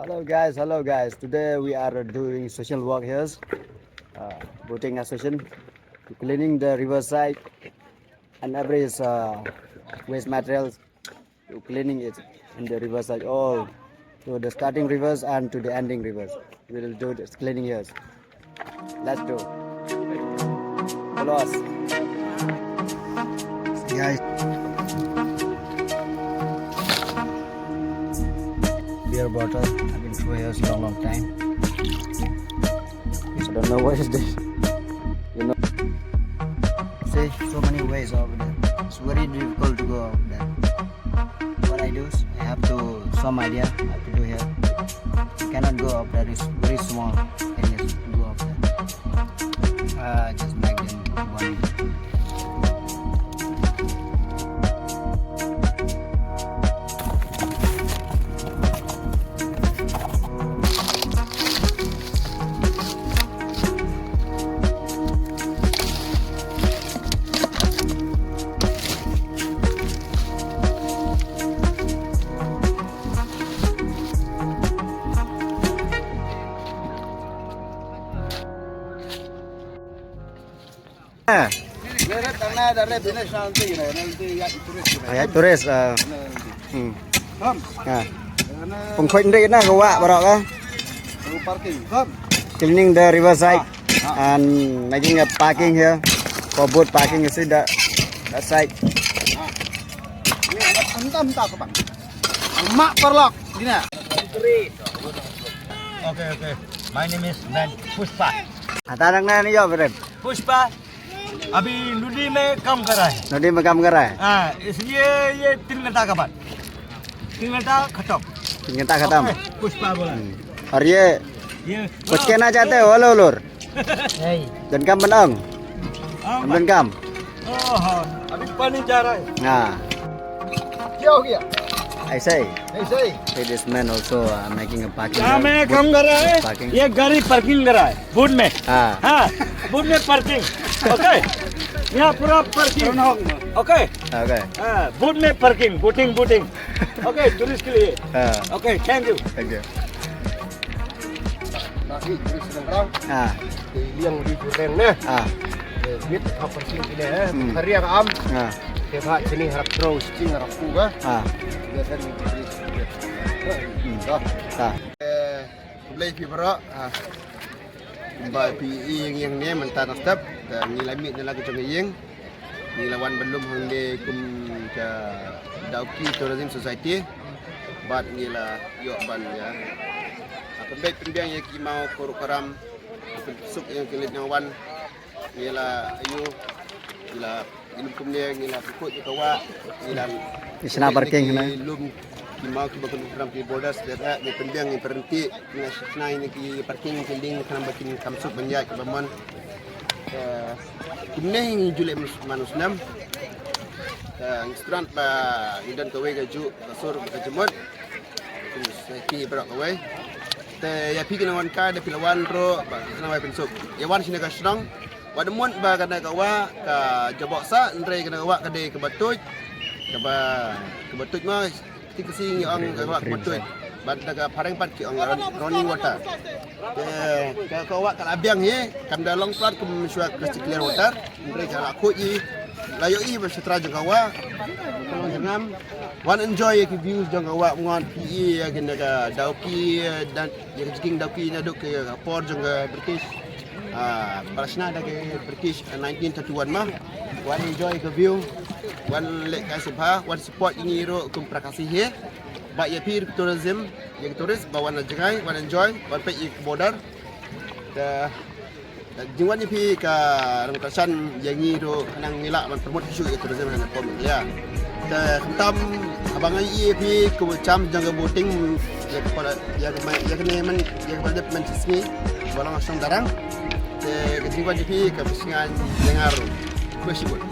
Hello guys. Today we are doing social work here. Boating association, cleaning the riverside and every waste materials, cleaning it in the riverside all to the starting rivers and to the ending rivers. We will do this cleaning here. Let's do. Follow us. See guys. Beer bottle. I've been through here for a long time. I don't know what is this. You know. See, so many ways over there. It's very difficult to go over there. What I do is I have to some idea how to do here. You cannot go up there. It's very small areas to go up there. Just make them one. Ayat turis pengkhuat ndek na kawak barak ka cleaning the riverside and making a parking here for boat parking you see that side mak perlok dina Okay. My name is Pushpa. atarang na ni yo friend Pushpa अभी नदी में काम कर रहा है nodi में काम कर रहा है इसलिए ये 3 घंटा का बाद 3 घंटा खत्म 3 घंटा खत्म पुष्पा बोला और ये कुछ कहना चाहते हो हेलो लोर dan kam benang dan kam अभी पानी जा रहा है क्या हो गया ऐसे ही ऐसे ही this man also making a parking यहाँ में काम कर रहा है parking ये गाड़ी पार्किंग कर रहा है बोट में हाँ बोट में पार्किंग ओके यहाँ पूरा पार्किंग ओके okay बोट में पार्किंग बोटिंग ओके टूरिस्ट के लिए okay thank you thank you nasi turis sedang di liang di Jureng nah mit apa sing ini hari yang am tebak sini harap terus cing harap puga dia kan boleh pi berak ba pi yang ni mentan step dan ni lamit ni lagu jong yeng ni lawan belum hang de kum ka Dauki Tourism Society bat ni la yo ban ya pembek pendiang yang kimau korukaram suk yang kelit nyawan nila ayu nila ilum kumne nila pukut kawa nila isna parking na ilum kimau ki bakun program ki borders data ni pendiang yang berhenti ngasna ini ki parking kending kana bakin kamsuk banyak ke bamon kumne ni julek manusnam instrument ba idan kawe gaju kasur kajemot ki berak kawe te ya pi kena wan ka de pilawan ro ba kena wai pensuk ya wan sini ka strong wademon ba kana ka wa ka jabok sa ndre kana wa ka de ke batuj ka ba ke batuj ma ti ke sing ang ka wa ke batuj ba daga pareng pat ki ang running water te ka wa ka abiang ye kam da long plat kum syua ke clear water ndre ka la ko i layo i ba setra jeng ka wa ngam one enjoy ke views jang awak ngon PE ya kena ka Dauki dan yang jiking Dauki na duk ke port jang British Barasna da ke British 1931 mah one enjoy ke view one lek ka subha one support ini ro kum prakasi he ba ya pir tourism yang turis ba one jangai one enjoy one pe border da jingwan ni pi ka rangkasan yang ni ro nang ngilak man promote isu tourism na pom ya kentam abang EP ku cam jangka boating ya kepada ya kene men ya kepada mencisni balang asam darang ke jiwa EP ke pesingan dengar bersibut